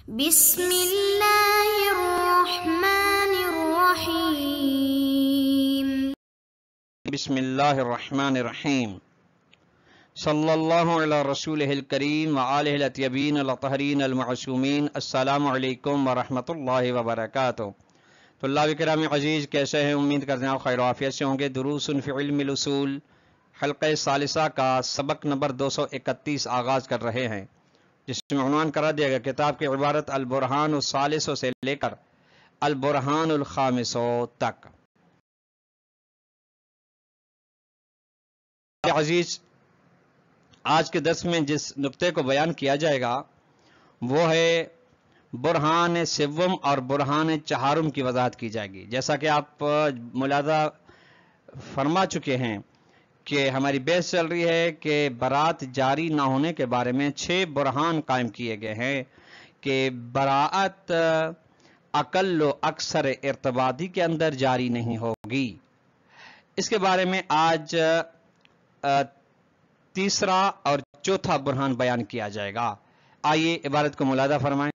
بسم اللہ الرحمن الرحیم بسم اللہ الرحمن الرحیم صلی اللہ علی رسولہ الکریم وآلہ الاطیبین الطاہرین المعصومین۔ السلام علیکم ورحمۃ اللہ وبرکاتہ۔ طلاب کرام عزیز، کیسے ہیں؟ امید کرتے ہیں آپ خیر و عافیت سے ہوں گے۔ دروس فی علم الاصول حلقہ ثالثہ کا سبق نمبر 231 آغاز کر رہے ہیں، جس میں عنوان کرا دیا گیا کتاب کی عبارت البرہان الثالث سے لے کر البرہان الخامس تک۔ عزیز، آج کے درس میں جس نقطے کو بیان کیا جائے گا وہ ہے برہان سوم اور برہان چہارم کی وضاحت کی جائے گی۔ جیسا کہ آپ ملاحظہ فرما چکے ہیں کہ ہماری بحث چل رہی ہے کہ برات جاری نہ ہونے کے بارے میں 6 برہان قائم کیے گئے ہیں کہ براعت اقل و اکثر ارتباطی کے اندر جاری نہیں ہوگی۔ اس کے بارے میں آج تیسرا اور چوتھا برہان بیان کیا جائے گا۔ آئیے عبارت کو ملاحظہ فرمائیں۔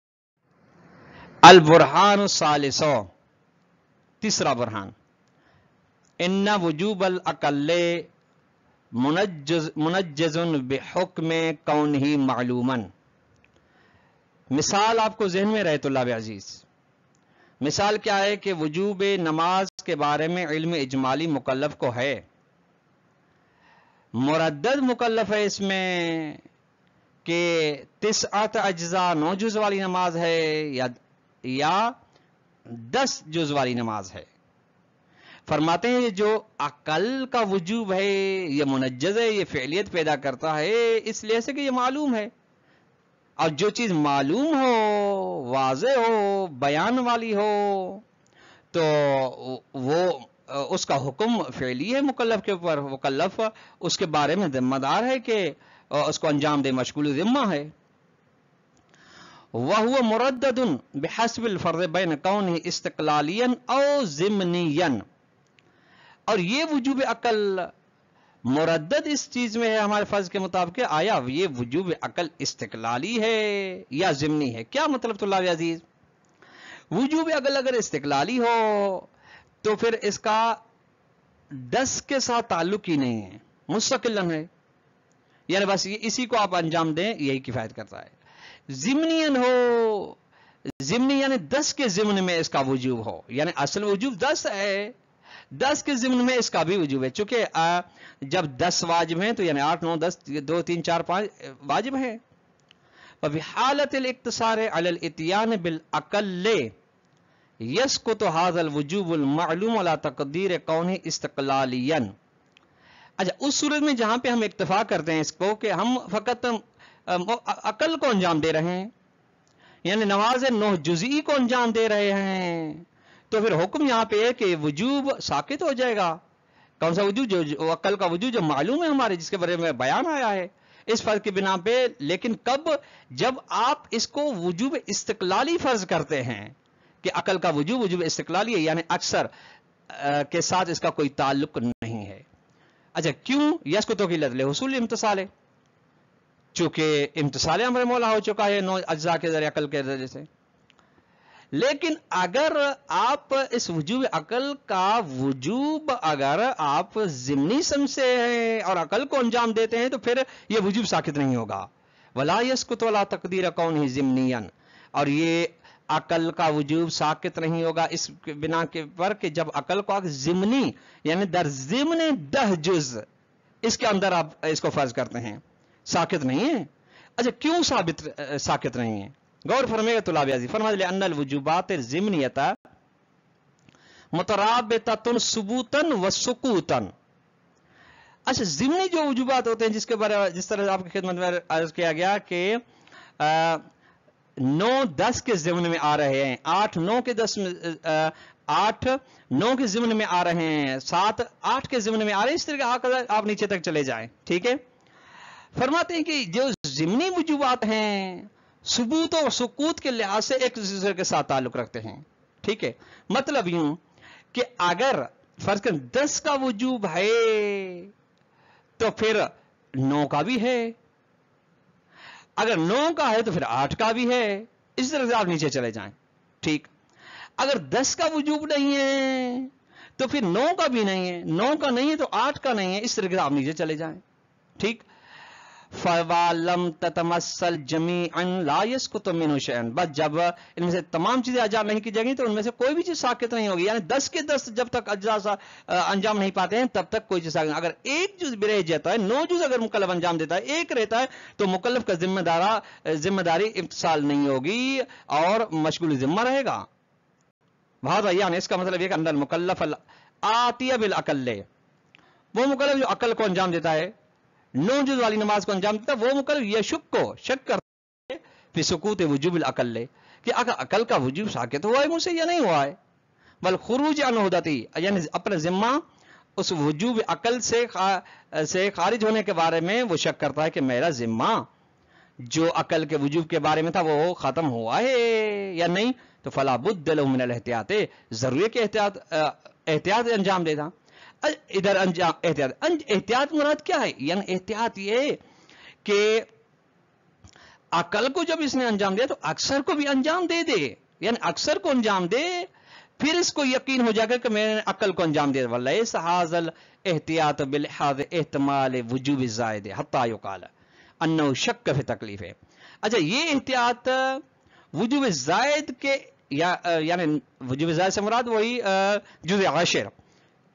البرہان الثالث، تیسرا برہان، ان وجوب الاقل منجز بحکم کونہ معلوما۔ مثال آپ کو ذہن میں رہے طلاب عزیز، مثال کیا ہے کہ وجوب نماز کے بارے میں علم اجمالی مکلف کو ہے، مردد مکلف ہے اس میں کہ 9 اجزاء 9 جز والی نماز ہے یا 10 جز والی نماز ہے۔ فرماتے ہیں جو عقل کا وجوب ہے یہ منجز ہے، یہ فعلیت پیدا کرتا ہے اس لیے سے کہ یہ معلوم ہے، اور جو چیز معلوم ہو، واضح ہو، بیان والی ہو تو وہ اس کا حکم فعلی ہے مکلف کے اوپر۔ مکلف اس کے بارے میں ذمہ دار ہے کہ اس کو انجام دے، مشغول ذمہ ہے۔ وَهُوَ مُرَدَّدٌ بِحَسْبِ الْفَرْضِ بَيْنَ كَوْنِهِ اسْتِقْلَالِيًا أَوْ ضِمْنِيًا۔ اور یہ وجوب عقل مردد اس چیز میں ہے ہمارے فرض کے مطابق، آیا یہ وجوب عقل استقلالی ہے یا ضمنی ہے؟ کیا مطلب طلاب عزیز؟ وجوب عقل اگر استقلالی ہو تو پھر اس کا 10 کے ساتھ تعلق ہی نہیں ہے، مستقلاً ہے، یعنی بس اسی کو آپ انجام دیں یہی کفایت کرتا ہے۔ ضمنیاً ہو، ضمنی یعنی 10 کے ضمن میں اس کا وجوب ہو، یعنی اصل وجوب 10 ہے، 10 کے ضمن میں اس کا بھی وجوب ہے، چونکہ جب 10 واجب ہیں تو یعنی 8 9 10 2 3 4 5 واجب ہیں۔ وَبِحَالَةِ الْاِقْتِصَارِ عَلَى الْإِتْيَانِ بِالْأَقَلِّ يَسْقُطُ هَذَا الْوُجُوبُ الْمَعْلُومُ عَلَى تَقْدِيرِ كَوْنِهِ اسْتِقْلَالِيًا۔ اچھا، اس صورت میں جہاں پہ ہم اکتفا کرتے ہیں اس کو کہ ہم فقط عقل کو انجام دے رہے ہیں، یعنی نماز 9 جزئی کو انجام دے رہے ہیں، تو پھر حکم یہاں پہ ہے کہ وجوب ساقط ہو جائے گا۔ کون سا وجوب؟ جو عقل کا وجوب جو معلوم ہے ہمارے، جس کے بارے میں بیان آیا ہے اس فرض کی بنا پہ۔ لیکن کب؟ جب آپ اس کو وجوب استقلالی فرض کرتے ہیں کہ عقل کا وجوب استقلالی ہے، یعنی اکثر کے ساتھ اس کا کوئی تعلق نہیں ہے۔ اچھا، کیوں؟ یسقطو کی لفظ حصول امتصال ہے، چونکہ امتصال امر مولا ہو چکا ہے 9 اجزاء کے ذریعے عقل کے ذریعے سے۔ لیکن اگر آپ اس وجوب عقل کا وجوب اگر آپ ضمنی سمجھتے ہیں اور عقل کو انجام دیتے ہیں تو پھر یہ وجوب ساقط نہیں ہوگا۔ ولا يسقط ولا تقدیر كونه ضمنيا، اور یہ عقل کا وجوب ساقط نہیں ہوگا اس بنا کے پر کہ جب عقل کو ضمنی یعنی در ضمن 10 جز اس کے اندر آپ اس کو فرض کرتے ہیں، ساقط نہیں ہے۔ اچھا، کیوں ساقط نہیں ہے؟ غور فرمائے طلاب عزیز، فرمائے لأن الوجوبات الضمنیۃ مترابطۃ ثبوتا وسقوطا۔ اچھا، ضمنی جو وجوبات ہوتے ہیں جس کے بارے جس طرح آپ کی خدمت میں عرض کیا گیا کہ 9 10 کے ضمن میں آ رہے ہیں، 8 9 کے 10 8 9 کے ضمن میں آ رہے ہیں، 7 8 کے ضمن میں آ رہے ہیں، اس طرح آپ نیچے تک چلے جائیں، ٹھیک ہے۔ فرماتے ہیں کہ جو ضمنی وجوبات ہیں ثبوت و سقوط کے لحاظ سے ایک دوسرے کے ساتھ تعلق رکھتے ہیں، ٹھیک ہے۔ مطلب یوں کہ اگر فرض کریں 10 کا وجوب ہے تو پھر 9 کا بھی ہے، اگر 9 کا ہے تو پھر 8 کا بھی ہے، इस तरह से आप नीचे चले जाएं। ठीक, अगर 10 का वजूब नहीं है तो फिर 9 का भी नहीं है, 9 का नहीं है तो 8 का नहीं है, इस तरह से आप नीचे चले जाएं। ठीक, फवालम ततमसल जमीअन ला यसकुतु मिन्हु शैअन, बस जब इनमें से तमाम चीजें अजा नहीं की जाएंगी तो उनमें से कोई भी चीज साकित नहीं होगी। यानी 10 के 10 जब तक अज्जा अंजाम नहीं पाते हैं तब तक कोई चीज साकित। अगर एक जुज भी रह जाता है, 9 जुज अगर मुकल्लफ अंजाम देता है, एक रहता है, तो मुकल्लफ का जिम्मेदारी इम्तिसाल नहीं होगी और मशगूल जिम्मा रहेगा। वहां यानी इसका मतलब ये कि अंदर मुकल्लफ आतिया बिल अकल्ले, वो मुकल्लफ जो अकल को अंजाम देता है, 9 जुज वाली नमाज को अंजाम देता है, वो मुकल्लफ यशुक को शक करता है फिर सुकूत वजूब अकल्ले कि अगर अकल का वजूब साकित हुआ है मुझसे या नहीं हुआ है, बल खुरूज अनहुदती, यानी अपना जिम्मा उस वजूब अकल से खारिज होने के बारे में वो शक करता है कि मेरा जिम्मा जो अकल के वजूब के बारे में था वो खत्म हुआ है या नहीं, तो फला बुद्द लहु मिनल एहतियात, जरूरी के एहतियात अंजाम देता। इधर एहतियात मुराद क्या है? यानी एहतियात ये कि अकल को जब इसने अंजाम दिया तो अक्सर को भी अंजाम दे दे, यानी अक्सर को अंजाम दे, फिर इसको यकीन हो जाएगा कि मैंने अकल को अंजाम दिया। वलैस हाज़ल एहतियात बिलिहाज़ एहतिमाल वजूब ज़ायद हत्ता युक़ाल अन्नहु शक्क फी तकलीफ है। अच्छा, ये एहतियात वजूब ज़ायद के यानी वजूब ज़ायद से मुराद वही जुज़ आशिर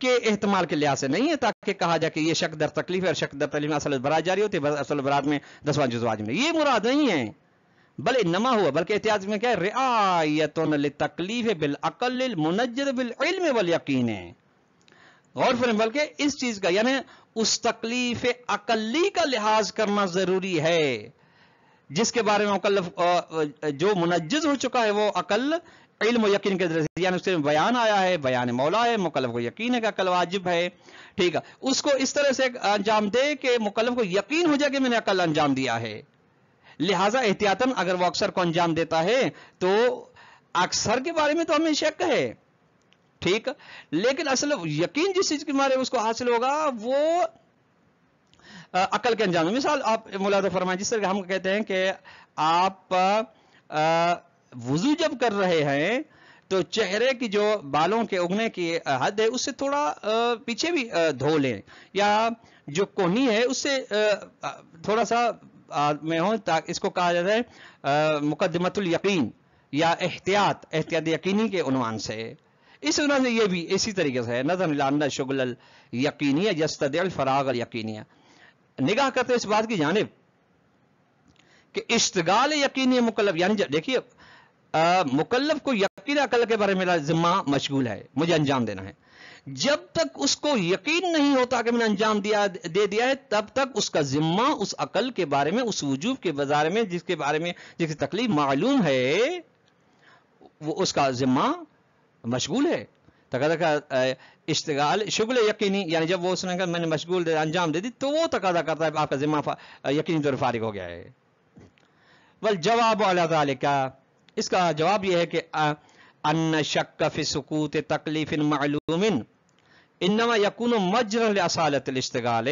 के एहतमाल के लिहाज से नहीं है, ताकि कहा जाए कि ये शक दर तकलीफ है और शक दर तकलीफ में असल बरात जारी होती है, असल बरात में 10वां जुज़ वाजिब नहीं, ये मुराद नहीं है। बल इन्नमा हुआ, बल्कि एहतियात में क्या है? रिआयतुन लितकलीफ बिल अक़ल मुनज्जद बिल इल्म वल यकीन है। गौर फरमाएं, बल्कि इस चीज का यानी उस तकलीफ अकली का लिहाज करना जरूरी है जिसके बारे में मुकल्लफ जो मुनज्जज हो चुका है वो अकल इल्म और यकीन के जरिए, यानी उसके बयान आया है, बयान मौला है, मुकल्लफ को यकीन है कि अकल वाजिब है। ठीक है, उसको इस तरह से अंजाम दे कि मुकल्लफ को यकीन हो जाए कि मैंने अकल अंजाम दिया है। लिहाजा एहतियातन अगर वो अक्सर को अंजाम देता है तो अक्सर के बारे में तो हमें शक है, ठीक, लेकिन असल यकीन जिस चीज के बारे में उसको हासिल होगा वो अकल के अंजाम में। मिसाल आप मुलाज़ा फरमाएं, जिस तरह हम कहते हैं कि आप वुजू जब कर रहे हैं तो चेहरे की जो बालों के उगने की हद है उससे थोड़ा पीछे भी धो लें, या जो कोहनी है उससे थोड़ा सा में हो, इसको कहा जाता है मुकद्दमतुल यकीन या एहतियात यकीनी के उन्वान से। इस वजह से ये भी इसी तरीके से है, नज़र इला शुगल यकीनिया यस्तदिल फराग यकीनिया, निगाह करते इस बात की जानिब कि इश्तिगाल यकीनी मुकल्लफ, यानी देखिए मुकल्लफ को यकीन अकल के बारे में मेरा जिम्मा मशगूल है, मुझे अंजाम देना है। जब तक उसको यकीन नहीं होता कि मैंने अंजाम दे दिया है तब तक उसका जिम्मा उस अकल के बारे में, उस वजूब के बारे में जिसके बारे में जिसकी तकलीफ मालूम है वो उसका जिम्मा मशगूल है। तकादा इश्तिगाल शुगल यकीनी, यानी जब वो उसने कहा मैंने मशगूल अंजाम दे दी तो वो तकादा करता है आपका जिम्मा यकीनी तौर फारिग हो गया है। वल जवाब अला ज़ालिका, इसका जवाब यह है कि अन्न शक्क फी सुकूत तकलीफिन मालूमिन इन्नमा यकूनु मजरन लिअसालतिल इश्तिगाल।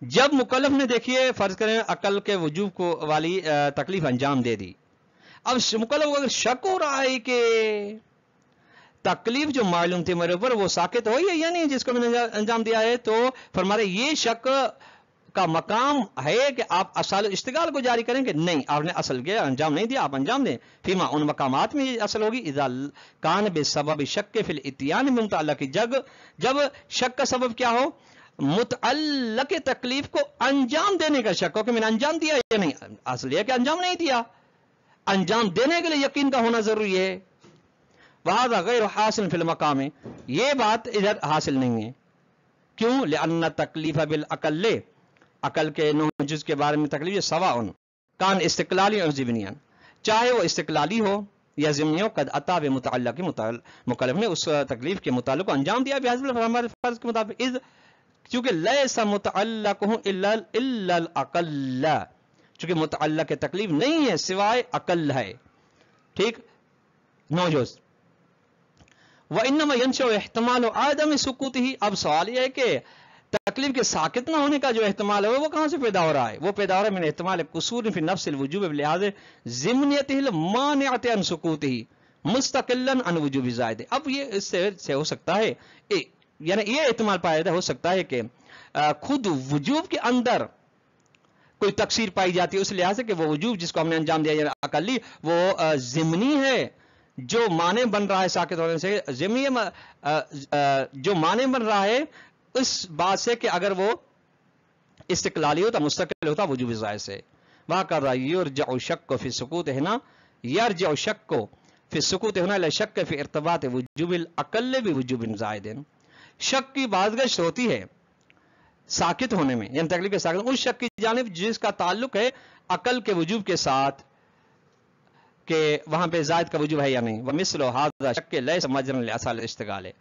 जब मुकल्लफ ने देखिए फर्ज करें अकल के वजूब को वाली तकलीफ अंजाम दे दी, अब मुकल्लफ को अगर शक हो रहा है कि तकलीफ जो मालूम थी मेरे ऊपर वो साकित हो या नहीं जिसको मैंने अंजाम दिया है, तो फरमा रहे ये शक का मकाम है कि आप असल इश्तिगाल को जारी करें कि नहीं आपने असल के अंजाम नहीं दिया, आप अंजाम दें। फीमा उन मकामात में ये असल होगी इज़ा कान बेसबब शक के फिल इत्यान मुतअल्लिक़, जब शक का सबब क्या हो, मुतअल्लिक़ तकलीफ को अंजाम देने का शक हो कि मैंने अंजाम दिया या नहीं, असल यह कि अंजाम नहीं दिया, अंजाम देने के लिए यकीन का होना जरूरी है। वहाज़ा गैर हासिल फिल मकाम, ये बात इधर हासिल नहीं है। क्यों? लिअन्न तकलीफ बिल अकल, अकल के 9 जुज़ के बारे में तकलीफ सवाउन कान इस्तिक़लाली और ज़िमनियन, चाहे वो इस्तिक़लाली हो या ज़िमनी हो, कद अता बे मुतअल्लिक़ मुकल्लफ ने उस तकलीफ के मुताल्लिक़ को अंजाम दिया बिहस्ब हमारे फ़र्ज़ के मुताबिक, इज़ चूँकि लैसा मुतअल्लिक़ुहु इल्लल अक़ल, चूँकि मुतअल्लिक़ तकलीफ नहीं है सिवाय अकल है, ठीक, 9 जुज़। व इन्नमा यंशअ इहतिमाल आदम सुकूतिही, अब सवाल यह है कि तकलीफ के साकित ना होने का जो एहतमाल है वो कहां से पैदा हो रहा है? वो पैदा हो रहा है मैंने एहतमाल कुसूर फी नफ्सिल वुजूब बिलिहाज ज़िम्नियतिहिल मानिअत अन सुकूतिही मुस्तकिल्लन अन वुजूबि ज़ायद। अब ये इससे हो सकता है, यानी ये एहतमाल पाया हो सकता है कि खुद वुजूब के अंदर कोई तकसीर पाई जाती है, उस लिहाज से कि वो वुजूब जिसको हमने अंजाम दिया यानी अकली वो ज़िमनी है, जो माने बन रहा है साकित होने से, ज़िमनी जो माने बन रहा है इस बात से कि अगर वो इस्तिकलाली होता, मुस्तकिल होता वुजूब ज़ायद से। वहाँ कर रहा युरजअ शक्कु फी सुकूत हिना यरजअ शक्कु फी सुकूत हिना ला शक्क फी इर्तिबात वुजूबिल अक़ल बि वुजूबिन ज़ायदिन। शक की बाज़गश्त होती है साकित होने में, यानी तकलीफ के साकित उस शक की जानिब जिसका ताल्लुक है अकल के वजूब के साथ कि वहां पे जायद का वजूब है या नहीं। वह मिसलो हाज़ा शक लैस मजरन लिअसल इस्तिगाल।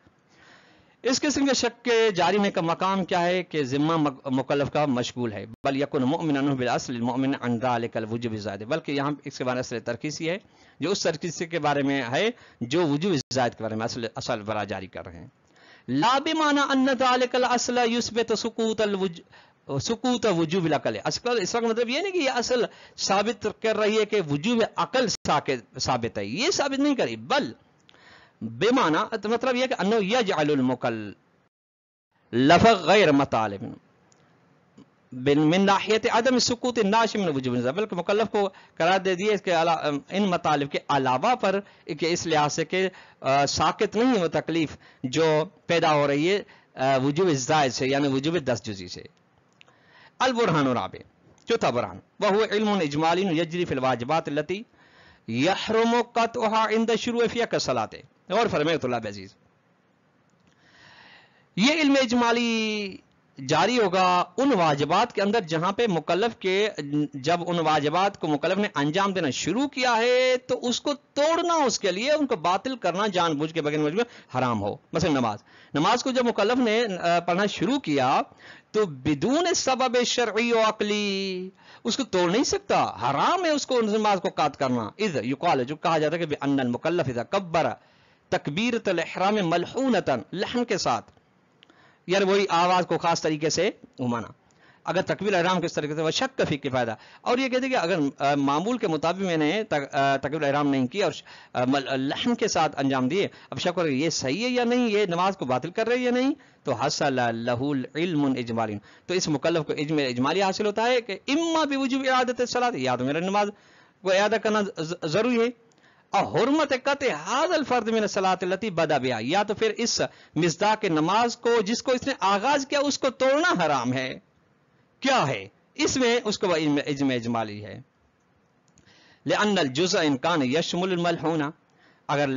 इस किस्म के शक के जारी होने का मकाम क्या है कि जिम्मा मुकल्लफ का मशगूल है। बल यकुन मुमिनन बिल अस्ल मुमिन अन ज़ालिकल वजूब ज़ायद, बल्कि यहाँ इसके बारे में असल तरकीसी है जो उस तरकीसी के बारे में है जो वजूब ज़ायद के बारे में असल बरा जारी कर रहे हैं। ला बिमाना अन्न ज़ालिकल अस्ल युस्बित सुकूत वजूबिल अक़ल। असल इसका मतलब ये नहीं कि ये असल साबित कर रही है कि वजूब अक़ल साबित है, ये साबित नहीं करी, बल बेमाना तो मतलब यह कि अन्नो यजअलुल मुकल्लफ गैर मुतालिब मिन नाहियत अदम सुकूत नाश मिन वजूब, बल्कि मुकल्लफ को करार दे दिए इसके इन मतालिब के अलावा पर कि इस लिहाज से कि साकित नहीं है वो तकलीफ जो पैदा हो रही है वजूब ज़ायद से यानी वजूब 10 जुज़ी से। अल बुरहान राबे, चौथा बुरहान, वह हुआ इल्मुन इजमालिन यजरी फिल वाजिबात लती यहरुमु क़त्उहा इंद शुरू फ़ी कसलाते। और फरमाए तुल्लाब अजीज, ये इल्म इजमाली जारी होगा उन वाजिबात के अंदर जहां पे मुकल्लफ के जब उन वाजिबात को मुकल्लफ ने अंजाम देना शुरू किया है तो उसको तोड़ना, उसके लिए उनको बातिल करना जानबूझ के बगैर मजबूर हराम हो। मसलन नमाज को जब मुकल्लफ ने पढ़ना शुरू किया तो बिदून सबब शरई व अकली उसको तोड़ नहीं सकता, हराम है उसको नमाज को काट करना। इज़ युकाल, जो कहा जाता है कि अन्नल मुकल्लफ इज़ा कब्बर तकबीरतुल इहराम मलहूनतन, लहन के साथ, यार वही आवाज को खास तरीके से घुमाना, अगर तकबीर इहराम किस तरीके से वह शक फी के फायदा। और ये कहते हैं कि अगर मामूल के मुताबिक मैंने तकबीर इहराम नहीं की और लहन के साथ अंजाम दिए, अब शक हो ये सही है या नहीं, ये नमाज को बातिल कर रहे हैं या नहीं, तो हसल लहुल इल्मुन इजमालिन, तो इस मुकल्लफ को इल्म इजमाली हासिल होता है कि इम्मा बिवुजूब इआदत सलात, या तो मेरा नमाज को इआदा करना जरूरी है, और हुर्मत कते हाज़ल फर्द मिन सलात लती बदा बिहा, या तो फिर इस मिज़दाक नमाज को जिसको इसने आगाज किया उसको तोड़ना हराम है। क्या है इसमें, उसको इज्म इजमाली है। लिअन्नल जुज़ इन कान यशमुल मलहूना, अगर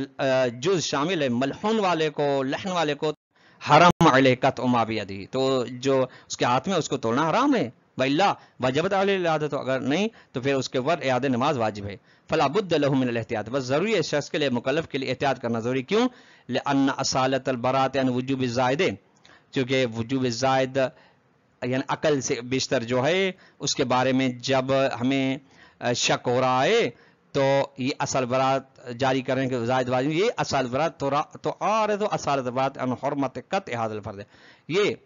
जुज़ शामिल है मलहून वाले को, लहन वाले को, हराम अलैहि क़त्उ मा बियदिही, तो जो उसके हाथ में उसको तोड़ना हराम है। वइल्ला वजबत अलैहि इआदत, अगर नहीं तो फिर उसके ऊपर इआदत नमाज वाजिब है। फला बुद्द लहु मिनल एहतियात, बस जरूरी है शख्स के लिए, मुकल्लफ के लिए एहतियात करना जरूरी। क्यों? लिअन्न असालतल बरात अन वुजूब ज़ायद, क्योंकि वुजूब ज़ायद यानी अकल से बेशतर जो है उसके बारे में जब हमें शक हो रहा है तो ये असल बरात जारी करें कि ज़ायद वाजिब, ये असल बरात तो और तो असालत बरात अन हुर्मत क़त्इ हाज़िल फर्द, ये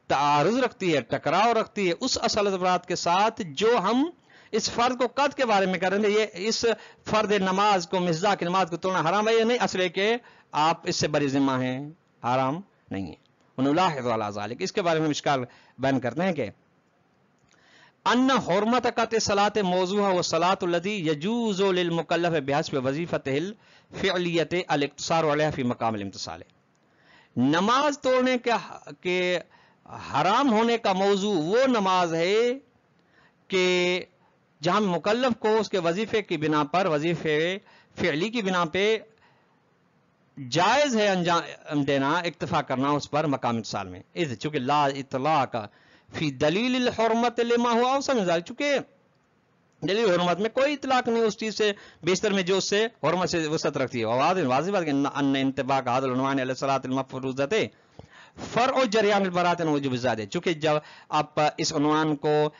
तारुज़ रखती है, टकराव रखती है उस असल बरात के साथ जो हम इस फर्द को कद के बारे में करेंगे। ये इस फर्द नमाज को, मिज़दा की नमाज को तोड़ना हराम है या नहीं, असले के आप इससे बरी जिम्मा हैं, हराम नहीं है। उनुलाहिज़ु अला ज़ालिक, इसके बारे में मिशकाल बयान करते हैं कि अन्न हुर्मत क़त्इ सलात मौज़ूहा व सलातु लती यजूज़ु लिल मुकल्लफ बिहस्ब वज़ीफ़तिहिल फ़िअलियति अल इक़्तिसार अलैहा फ़ी मक़ामिल इम्तिसाल, नमाज तोड़ने के हराम होने का मौजू वो नमाज है कि जहां मुकल्लफ को उसके वजीफे की बिना पर, वजीफे फ़िअली की बिना पे जायज है अंजाम देना, इक्तफा करना उस पर मकाम इत्तिसाल में। इस चूंकि ला इतलाक फी दलील हुर्मत लिमा हुआ अवसन, चूंकि दलील हुर्मत में कोई इतलाक नहीं उस चीज से बेशतर में जो उससे हुर्मत से वसत रखती है। वाज़िब बात अन्न इंतबाक हाज़िल उन्वान अला सलातिल मफ़रूज़ति फ़र्उ जरियान बरात वजूब ज़ायद, चूंकि जब आप इस उन्वान को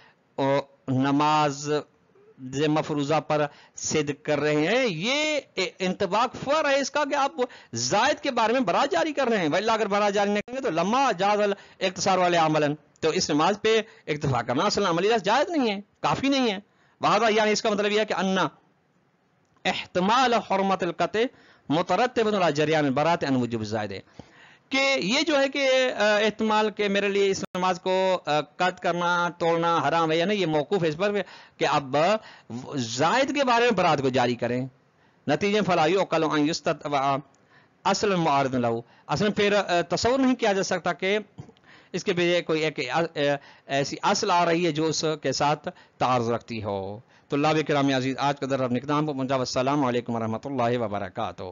नमाज مفروضہ پر صدق کر رہے ہیں. یہ انطباق فر ہے اس کا کہ آپ زائد کے بارے میں برات جاری کر رہے ہیں. وَإِلَّا اگر برات جاری نہیں کریں گے تو لما جاز الاقتصار والے عملاً تو اس نماز پہ اکتفا کرنا اصل عملی جائز نہیں ہے, کافی نہیں ہے. وہذا یعنی اس کا مطلب یہ ہے کہ انا احتمال حرمت القطع مترتب علی جریان البراءۃ عن وجوب الزائد, کہ یہ جو ہے کہ احتمال کہ میرے لیے اس نماز کو قطع کرنا توڑنا حرام ہے یا نہیں, یہ موقوف ہے اس پر کہ اب زائد کے بارے میں برات کو جاری کریں. نتیجے فلا یعقل ان یستتبع اصل معارض له, اصلا پھر تصور نہیں کیا جا سکتا کہ اس کے بجائے کوئی ایک ایسی اصل آ رہی ہے جو اس کے ساتھ تعارض رکھتی ہو. طلاب کرام عزیز, آج کا درس اپنے اختتام پر پہنچا. والسلام علیکم ورحمۃ اللہ وبرکاتہ.